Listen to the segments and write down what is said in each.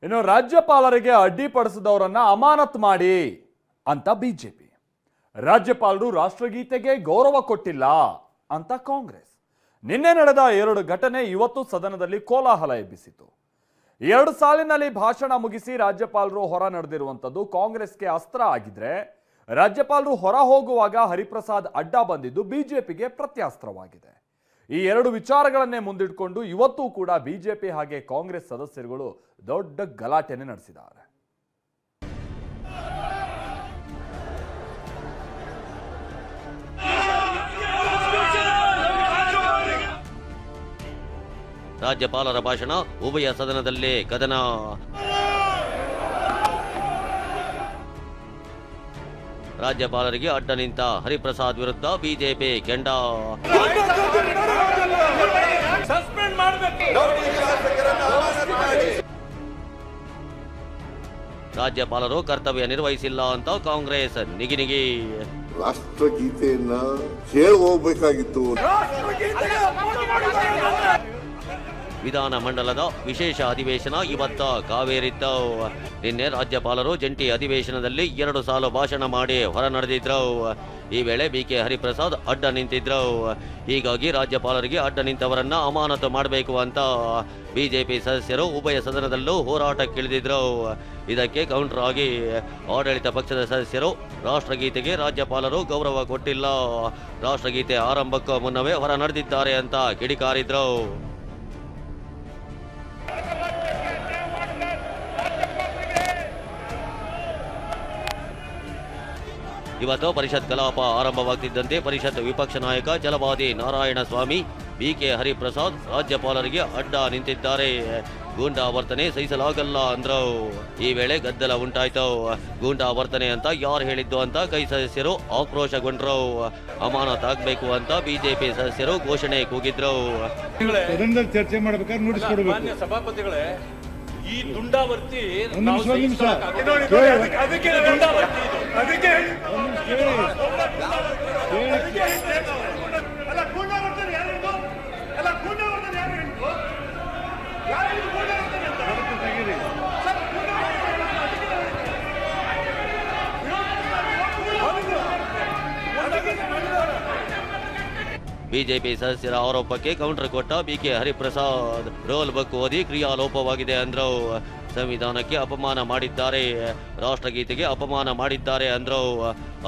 ಇನ್ನು ರಾಜ್ಯಪಾಲರಿಗೆ ಅಡ್ಡಿಪಡಿಸಿದವರನ್ನ ಅಮಾನತ್ ಮಾಡಿ ಅಂತ ಬಿಜೆಪಿ. ರಾಜ್ಯಪಾಲರು ರಾಷ್ಟ್ರಗೀತೆಗೆ ಗೌರವ ಕೊಟ್ಟಿಲ್ಲ ಅಂತ ಕಾಂಗ್ರೆಸ್. ನಿನ್ನೆ ನಡೆದ 2 ಘಟನೆ ಇವತ್ತು ಸದನದಲ್ಲಿ ಕೋಲಾಹಲ ಎಬ್ಬಿಸಿತು. 2 ಸಾಲಿನಲ್ಲಿ ಭಾಷಣ ಮುಗಿಸಿ ರಾಜ್ಯಪಾಲರು ಹೊರ ನಡೆದಿರುವಂಥದ್ದು ಕಾಂಗ್ರೆಸ್ಗೆ ಅಸ್ತ್ರ ಆಗಿದ್ರೆ, ರಾಜ್ಯಪಾಲರು ಹೊರ ಹೋಗುವಾಗ ಹರಿಪ್ರಸಾದ್ ಅಡ್ಡ ಬಂದಿದ್ದು ಬಿಜೆಪಿಗೆ ಪ್ರತ್ಯಾಸ್ತ್ರವಾಗಿದೆ. ಈ 2 ವಿಚಾರಗಳನ್ನೇ ಮುಂದಿಟ್ಕೊಂಡು ಇವತ್ತು ಕೂಡ ಬಿಜೆಪಿ ಹಾಗೆ ಕಾಂಗ್ರೆಸ್ ಸದಸ್ಯರುಗಳು ದೊಡ್ಡ ಗಲಾಟೆನೆ ನಡೆಸಿದ್ದಾರೆ. ರಾಜ್ಯಪಾಲರ ಭಾಷಣ, ಉಭಯ ಸದನದಲ್ಲೇ ಕದನ. ರಾಜ್ಯಪಾಲರಿಗೆ ಅಡ್ಡ ನಿಂತ ಹರಿಪ್ರಸಾದ್ ವಿರುದ್ಧ ಬಿಜೆಪಿ ಕೆಂಡ. ರಾಜ್ಯಪಾಲರು ಕರ್ತವ್ಯ ನಿರ್ವಹಿಸಿಲ್ಲ ಅಂತ ಕಾಂಗ್ರೆಸ್ ನಿಗಿನಿಗಿ. ರಾಷ್ಟ್ರಗೀತೆಯನ್ನ ಹೇಳಿ ಹೋಗ್ಬೇಕಾಗಿತ್ತು. ವಿಧಾನ ಮಂಡಲದ ವಿಶೇಷ ಅಧಿವೇಶನ ಇವತ್ತ ಕಾವೇರಿತ್ತು. ನಿನ್ನೆ ರಾಜ್ಯಪಾಲರು ಜಂಟಿ ಅಧಿವೇಶನದಲ್ಲಿ 2 ಸಾಲು ಭಾಷಣ ಮಾಡಿ ಹೊರ ನಡೆದಿದ್ರು. ಈ ವೇಳೆ ಬಿಕೆ ಹರಿಪ್ರಸಾದ್ ಅಡ್ಡ ನಿಂತಿದ್ರು. ಹೀಗಾಗಿ ರಾಜ್ಯಪಾಲರಿಗೆ ಅಡ್ಡ ನಿಂತವರನ್ನ ಅಮಾನತು ಮಾಡಬೇಕು ಅಂತ ಬಿಜೆಪಿ ಸದಸ್ಯರು ಉಭಯ ಸದನದಲ್ಲೂ ಹೋರಾಟಕ್ಕಿಳಿದಿದ್ರು. ಇದಕ್ಕೆ ಕೌಂಟರ್ ಆಗಿ ಆಡಳಿತ ಪಕ್ಷದ ಸದಸ್ಯರು ರಾಷ್ಟ್ರಗೀತೆಗೆ ರಾಜ್ಯಪಾಲರು ಗೌರವ ಕೊಟ್ಟಿಲ್ಲ, ರಾಷ್ಟ್ರಗೀತೆ ಆರಂಭಕ್ಕೂ ಮುನ್ನವೇ ಹೊರ ನಡೆದಿದ್ದಾರೆ ಅಂತ ಕಿಡಿಕಾರಿದ್ರು. ಇವತ್ತು ಪರಿಷತ್ ಕಲಾಪ ಆರಂಭವಾಗ್ತಿದ್ದಂತೆ ಪರಿಷತ್ ವಿಪಕ್ಷ ನಾಯಕ ಛಲವಾದಿ ನಾರಾಯಣ ಸ್ವಾಮಿ, ಬಿಕೆ ಹರಿಪ್ರಸಾದ್ ರಾಜ್ಯಪಾಲರಿಗೆ ಅಡ್ಡ ನಿಂತಿದ್ದಾರೆ, ಗೂಂಡಾ ವರ್ತನೆ ಸಹಿಸಲಾಗಲ್ಲ ಅಂದ್ರು. ಈ ವೇಳೆ ಗದ್ದಲ ಉಂಟಾಯ್ತು. ಗೂಂಡಾ ವರ್ತನೆ ಅಂತ ಯಾರು ಹೇಳಿದ್ದು ಅಂತ ಕೈ ಸದಸ್ಯರು ಆಕ್ರೋಶಗೊಂಡ್ರು. ಅಮಾನತಾಗಬೇಕು ಅಂತ ಬಿಜೆಪಿ ಸದಸ್ಯರು ಘೋಷಣೆ ಕೂಗಿದ್ರು. ಚರ್ಚೆ ಮಾಡಬೇಕಾದ್ರೆ ನೋಟಿಸ್ ಕೊಡಬೇಕು. ಸಭಾಪತಿಗಳೇ, ಈ ದುಂಡಾವರ್ತಿ ಬಿಜೆಪಿ ಸದಸ್ಯರ ಆರೋಪಕ್ಕೆ ಕೌಂಟರ್ ಕೊಟ್ಟ ಬಿಕೆ ಹರಿಪ್ರಸಾದ್, ರೋಲ್ ಬುಕ್ ಓದಿ ಕ್ರಿಯಾಲೋಪವಾಗಿದೆ ಅಂದ್ರು. ಸಂವಿಧಾನಕ್ಕೆ ಅಪಮಾನ ಮಾಡಿದ್ದಾರೆ, ರಾಷ್ಟ್ರಗೀತೆಗೆ ಅಪಮಾನ ಮಾಡಿದ್ದಾರೆ ಅಂದ್ರು.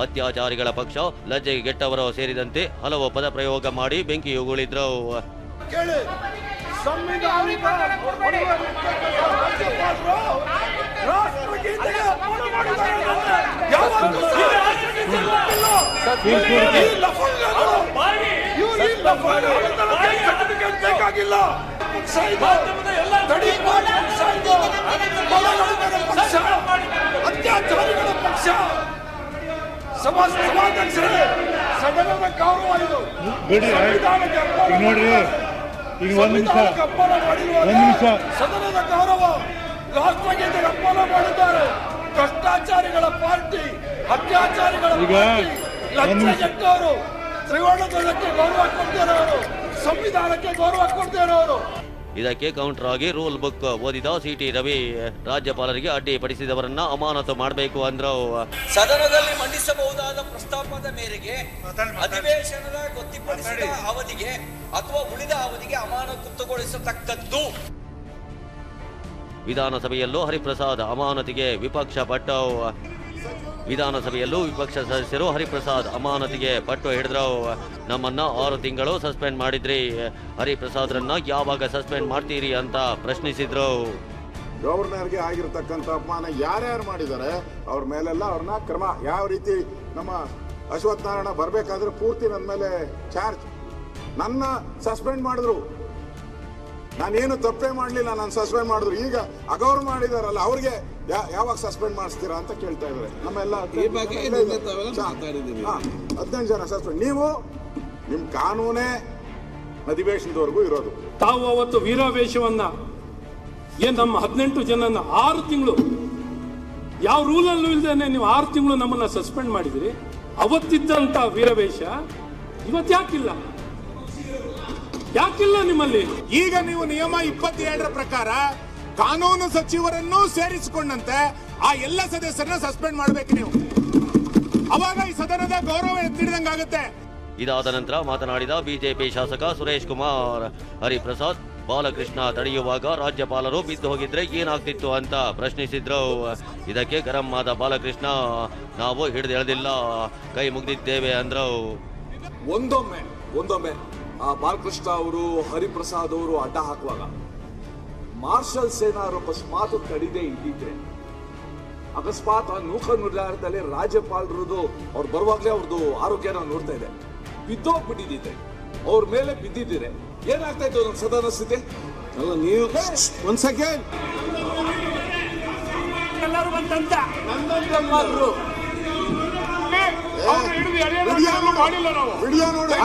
ಅತ್ಯಾಚಾರಿಗಳ ಪಕ್ಷ, ಲಜ್ಜೆಗೆಟ್ಟವರು ಸೇರಿದಂತೆ ಹಲವು ಪದ ಪ್ರಯೋಗ ಮಾಡಿ ಬೆಂಕಿ ಉಗುಳಿದ್ರು. ಬೇಕಾಗಿಲ್ಲ. ಅತ್ಯಾಚಾರಿಗಳ ಪಕ್ಷ, ಸಭಾಧ್ಯಕ್ಷರೇ, ಸದನದ ಗೌರವ ಇದು. ನೋಡ್ರಿ, ಈಗ ಒಂದ್ ನಿಮಿಷ ಸದನದ ಗೌರವ, ರಾಷ್ಟ್ರಗೀತೆಗೆ ಅಪಮಾನ ಮಾಡಿದ್ದಾರೆ. ಭ್ರಷ್ಟಾಚಾರಿಗಳ ಪಾರ್ಟಿ, ಅತ್ಯಾಚಾರಿಗಳ ಪಾರ್ಟಿ, ಲಕ್ಷೆಗೆಟ್ಟವರು, ತ್ರಿವರ್ಣ ಧ್ವಜಕ್ಕೆ ಗೌರವ ಕೊಡ್ತಾರೆ ಅವರು, ಸಂವಿಧಾನಕ್ಕೆ ಗೌರವ ಕೊಡ್ತಾರೆ ಅವರು. ಇದಕ್ಕೆ ಕೌಂಟರ್ ಆಗಿ ರೂಲ್ ಬುಕ್ ಓದಿದ ಸಿಟಿ ರವಿ, ರಾಜ್ಯಪಾಲರಿಗೆ ಅಡ್ಡಿಪಡಿಸಿದವರನ್ನ ಅಮಾನತು ಮಾಡಬೇಕು ಅಂದ್ರು. ಸದನದಲ್ಲಿ ಮಂಡಿಸಬಹುದಾದ ಪ್ರಸ್ತಾಪದ ಮೇರೆಗೆ ಅಧಿವೇಶನದ ಗೊತ್ತಿಪಡಿಸಿದ ಅವಧಿಗೆ ಅಥವಾ ಉಳಿದ ಅವಧಿಗೆ ಅಮಾನತುಗೊಳಿಸತಕ್ಕದ್ದು. ವಿಧಾನಸಭೆಯಲ್ಲೂ ಹರಿಪ್ರಸಾದ್ ಅಮಾನತಿಗೆ ವಿಪಕ್ಷ ಪಟ್ಟು. ವಿಧಾನಸಭೆಯಲ್ಲೂ ವಿಪಕ್ಷ ಸದಸ್ಯರು ಹರಿಪ್ರಸಾದ್ ಅಮಾನತಿಗೆ ಪಟ್ಟು ಹಿಡಿದ್ರು. ನಮ್ಮನ್ನ 6 ತಿಂಗಳು ಸಸ್ಪೆಂಡ್ ಮಾಡಿದ್ರಿ, ಹರಿಪ್ರಸಾದ್ರನ್ನ ಯಾವಾಗ ಸಸ್ಪೆಂಡ್ ಮಾಡ್ತೀರಿ ಅಂತ ಪ್ರಶ್ನಿಸಿದ್ರು. ಗವರ್ನರ್ಗೆ ಆಗಿರ್ತಕ್ಕಂಥ ಅಪಮಾನ ಯಾರ್ಯಾರು ಮಾಡಿದ್ದಾರೆ ಅವ್ರ ಮೇಲೆಲ್ಲ ಅವ್ರನ್ನ ಕ್ರಮ, ಯಾವ ರೀತಿ ನಮ್ಮ ಅಶ್ವಥ್ ನಾರಾಯಣ ಬರ್ಬೇಕಾದ್ರೆ ಪೂರ್ತಿ ನನ್ನ ಮೇಲೆ ಚಾರ್ಜ್. ನನ್ನ ಸಸ್ಪೆಂಡ್ ಮಾಡಿದ್ರು, ನಾನೇನು ತಪ್ಪೇ ಮಾಡಲಿಲ್ಲ, ನಾನು ಸಸ್ಪೆಂಡ್ ಮಾಡಿದ್ರು. ಈಗ ಅಗೌರ್ ಮಾಡಿದಾರಲ್ಲ ಅವ್ರಿಗೆ ಯಾವಾಗ ಸಸ್ಪೆಂಡ್ ಮಾಡಿಸ್ತೀರಾ ಅಂತ ಕೇಳ್ತಾ ಇದ್ದಾರೆ. ನಮ್ಮೆಲ್ಲ 15 ಜನ ಸಸ್ಪೆಂಡ್. ನೀವು ನಿಮ್ ಕಾನೂನೇ ಅಧಿವೇಶನದವರೆಗೂ ಇರೋದು. ತಾವು ಅವತ್ತು ವೀರಾವೇಶವನ್ನ ನಮ್ಮ 18 ಜನನ 6 ತಿಂಗಳು ಯಾವ ರೂಲಲ್ಲೂ ಇಲ್ದೇನೆ ನೀವು 6 ತಿಂಗಳು ನಮ್ಮನ್ನ ಸಸ್ಪೆಂಡ್ ಮಾಡಿದ್ರಿ. ಅವತ್ತಿದ್ದಂತ ವೀರಾವೇಶ ಇವತ್ತು ಯಾಕಿಲ್ಲ? ಯಾಕಿಲ್ಲ ನಿಮ್ಮಲ್ಲಿ? ಈಗ ನೀವು ನಿಯಮ 27ರ ಪ್ರಕಾರ ಕಾನೂನು ಸಚಿವರನ್ನು ಸೇರಿಸಿಕೊಂಡಂತೆ ಆ ಎಲ್ಲ ಸದಸ್ಯರನ್ನ ಸಸ್ಪೆಂಡ್ ಮಾಡಬೇಕು ನೀವು. ಅವಾಗ ಈ ಸದನದ ಗೌರವ ಎತ್ತಿಡಿದಂಗಾಗುತ್ತೆ. ಇದಾದ ನಂತರ ಮಾತನಾಡಿದ ಬಿಜೆಪಿ ಶಾಸಕ ಸುರೇಶ್ ಕುಮಾರ್, ಹರಿಪ್ರಸಾದ್ ಬಾಲಕೃಷ್ಣ ತಡೆಯುವಾಗ ರಾಜ್ಯಪಾಲರು ಬಿದ್ದು ಹೋಗಿದ್ರೆ ಏನಾಗ್ತಿತ್ತು ಅಂತ ಪ್ರಶ್ನಿಸಿದ್ರು. ಇದಕ್ಕೆ ಗರಂ ಆದ ಬಾಲಕೃಷ್ಣ, ನಾವು ಹಿಡಿದೆಳೆದಿಲ್ಲ, ಕೈ ಮುಗಿದಿದ್ದೇವೆ ಅಂದ್ರು. ಒಂದೊಮ್ಮೆ ಆ ಬಾಲಕೃಷ್ಣ ಅವರು ಹರಿಪ್ರಸಾದ್ ಅವರು ಅಡ್ಡ ಹಾಕುವಾಗ ಮಾರ್ಷಲ್ ಸೇನಾ ಅವರು ಅಕಸ್ಮಾತ್ ತಡಿದೇ ಇದ್ದಿದ್ರೆ, ಅಕಸ್ಮಾತ್ ಆ ನೂಕ ನಿರ್ಧಾರದಲ್ಲಿ ರಾಜ್ಯಪಾಲರದು ಅವ್ರು ಬರುವಾಗಲೇ ಅವ್ರದ್ದು ಆರೋಗ್ಯನ ನೋಡ್ತಾ ಇದೆ, ಬಿದ್ದೋಗ್ಬಿಟ್ಟಿದ್ದಿದ್ರೆ, ಅವ್ರ ಮೇಲೆ ಬಿದ್ದಿದ್ದೀರಿ, ಏನಾಗ್ತಾ ಇತ್ತು ನಮ್ಮ ಸದನ ಸ್ಥಿತಿ? ಅಲ್ಲ ನೀವು ಒಂದ್ ಸೆಕೆಂಡ್ ಎಲ್ಲರೂ ಬಂದಂತ ಮಾಡಿಲ್ಲ ನಾವು. ವಿಡಿಯೋ ನೋಡಿ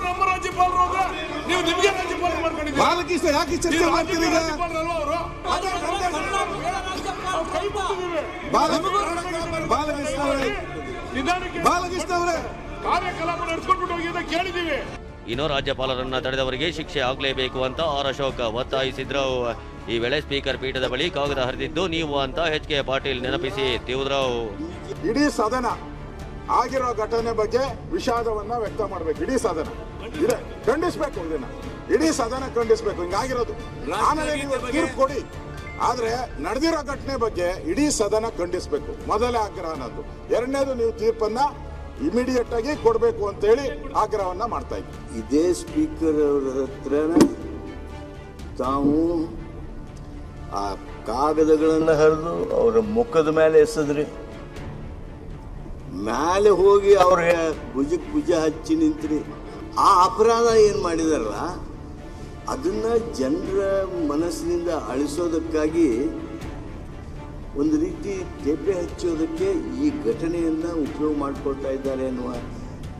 ನಮ್ಮ ರಾಜ್ಯಪಾಲರು ಅಂದ್ರೆ ನೀವು ನಿಮ್ಗೆ ರಾಜ್ಯಪಾಲರು ಮಾಡ್ಕೊಂಡಿದ್ದೀರಿ. ಬಾಲಕೃಷ್ಣ ಯಾಕೆ ಚರ್ಚೆ ಮಾಡ್ತೀರಿ ಈಗ? ಬಾಲಕೃಷ್ಣ ಅವರೇ ಕಾರ್ಯಕಲಾಪ ನಡೆಸ್ಕೊಂಡ್ಬಿಟ್ಟು ಹೋಗಿ ಅಂತ ಕೇಳಿದ್ದೀವಿ. ಇನ್ನು ರಾಜ್ಯಪಾಲರನ್ನ ತಡೆದವರಿಗೆ ಶಿಕ್ಷೆ ಆಗ್ಲೇಬೇಕು ಅಂತ ಆರ್ ಅಶೋಕ್ ಒತ್ತಾಯಿಸಿದ್ರು. ಈ ವೇಳೆ ಸ್ಪೀಕರ್ ಪೀಠದ ಬಳಿ ಕಾಗದ ಹರಿದಿದ್ದು ನೀವು ಅಂತ ಎಚ್ ಕೆ ಪಾಟೀಲ್ ನೆನಪಿಸಿ ತಿವಿದ್ರು. ಇಡೀ ಸದನ ಆಗಿರೋ ಘಟನೆ ಬಗ್ಗೆ ವಿಷಾದವನ್ನ ವ್ಯಕ್ತ ಮಾಡ್ಬೇಕು. ಇಡೀ ಸದನ ಖಂಡಿಸ್ಬೇಕು, ಇದನ್ನ ಇಡೀ ಸದನ ಖಂಡಿಸ್ಬೇಕು. ಹಿಂಗಾಗಿರೋದು ಆಮೇಲೆ ನೀವು ತೀರ್ಪು ಕೊಡಿ, ಆದ್ರೆ ನಡೆದಿರೋ ಘಟನೆ ಬಗ್ಗೆ ಇಡೀ ಸದನ ಖಂಡಿಸ್ಬೇಕು. ಮೊದಲೇ ಆಗ್ರಹ ಅನ್ನೋದು. ಎರಡನೇದು, ನೀವು ತೀರ್ಪನ್ನ ಇಮಿಡಿಯೇಟ್ ಆಗಿ ಕೊಡಬೇಕು ಅಂತ ಹೇಳಿ ಆಗ್ರಹವನ್ನ ಮಾಡ್ತಾ ಇದ್ವಿ. ಇದೇ ಸ್ಪೀಕರ್ ಅವರ ಹತ್ರ ತಾವು ಆ ಕಾಗದಗಳನ್ನು ಹರಿದು ಅವರ ಮುಖದ ಮೇಲೆ ಎಸೆದ್ರಿ, ಮೇಲೆ ಹೋಗಿ ಅವ್ರ ಭುಜಕ್ಕೆ ಭುಜ ಹಚ್ಚಿ ನಿಂತ್ರಿ. ಆ ಅಪರಾಧ ಏನು ಮಾಡಿದಾರಲ್ಲ ಅದನ್ನ ಜನರ ಮನಸ್ಸಿನಿಂದ ಅಳಿಸೋದಕ್ಕಾಗಿ ಒಂದು ರೀತಿ ತೆಪ್ಪೆ ಹಚ್ಚೋದಕ್ಕೆ ಈ ಘಟನೆಯನ್ನು ಉಪಯೋಗ ಮಾಡಿಕೊಳ್ತಾ ಇದ್ದಾರೆ ಅನ್ನುವ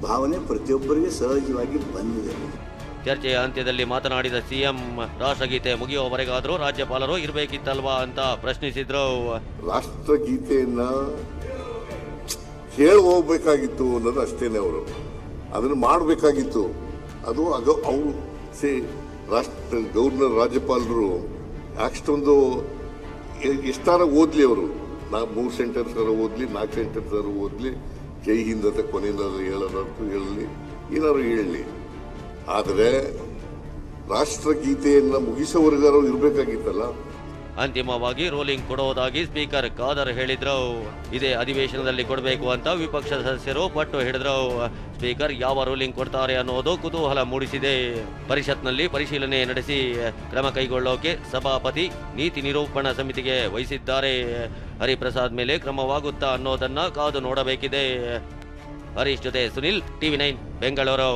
ಭಾವನೆ ಪ್ರತಿಯೊಬ್ಬರಿಗೆ ಸಹಜವಾಗಿ ಬಂದಿದೆ. ಚರ್ಚೆಯ ಅಂತ್ಯದಲ್ಲಿ ಮಾತನಾಡಿದ ಸಿಎಂ, ರಾಷ್ಟ್ರಗೀತೆ ಮುಗಿಯುವವರೆಗಾದರೂ ರಾಜ್ಯಪಾಲರು ಇರಬೇಕಿತ್ತಲ್ವಾ ಅಂತ ಪ್ರಶ್ನಿಸಿದ್ರು. ರಾಷ್ಟ್ರಗೀತೆಯನ್ನ ಹೇಳಿ ಹೋಗ್ಬೇಕಾಗಿತ್ತು ಅನ್ನೋದು ಅಷ್ಟೇನೆ. ಅವರು ಅದನ್ನು ಮಾಡಬೇಕಾಗಿತ್ತು. ಅದು ಅವರು ಗವರ್ನರ್ ರಾಜ್ಯಪಾಲರು ಅಷ್ಟೊಂದು ಎಷ್ಟಾರ ಓದ್ಲಿ, ಅವರು 3 ಸೆಂಟೆನ್ಸ್ ಓದ್ಲಿ, 4 ಸೆಂಟೆನ್ಸ್ ಓದ್ಲಿ, ಜೈ ಹಿಂದ್ ಅಂತ ಕೊನೆಯಿಂದ ಹೇಳೋದಂತೂ ಹೇಳಲಿ, ಏನಾದ್ರು ಹೇಳಲಿ. ಆದರೆ ರಾಷ್ಟ್ರಗೀತೆಯನ್ನ ಮುಗಿಸೋವರೆಗಾರು ಇರಬೇಕಾಗಿತ್ತಲ್ಲ. ಅಂತಿಮವಾಗಿ ರೂಲಿಂಗ್ ಕೊಡುವುದಾಗಿ ಸ್ಪೀಕರ್ ಖಾದರ್ ಹೇಳಿದ್ರು. ಇದೇ ಅಧಿವೇಶನದಲ್ಲಿ ಕೊಡಬೇಕು ಅಂತ ವಿಪಕ್ಷ ಸದಸ್ಯರು ಪಟ್ಟು ಹಿಡಿದ್ರು. ಸ್ಪೀಕರ್ ಯಾವ ರೂಲಿಂಗ್ ಕೊಡ್ತಾರೆ ಅನ್ನೋದು ಕುತೂಹಲ ಮೂಡಿಸಿದೆ. ಪರಿಷತ್ನಲ್ಲಿ ಪರಿಶೀಲನೆ ನಡೆಸಿ ಕ್ರಮ ಕೈಗೊಳ್ಳೋಕೆ ಸಭಾಪತಿ ನೀತಿ ನಿರೂಪಣಾ ಸಮಿತಿಗೆ ವಹಿಸಿದ್ದಾರೆ. ಹರಿಪ್ರಸಾದ್ ಮೇಲೆ ಕ್ರಮವಾಗುತ್ತಾ ಅನ್ನೋದನ್ನ ಕಾದು ನೋಡಬೇಕಿದೆ. ಹರೀಶ್ ಜೊತೆ ಸುನಿಲ್, TV9 ಬೆಂಗಳೂರು.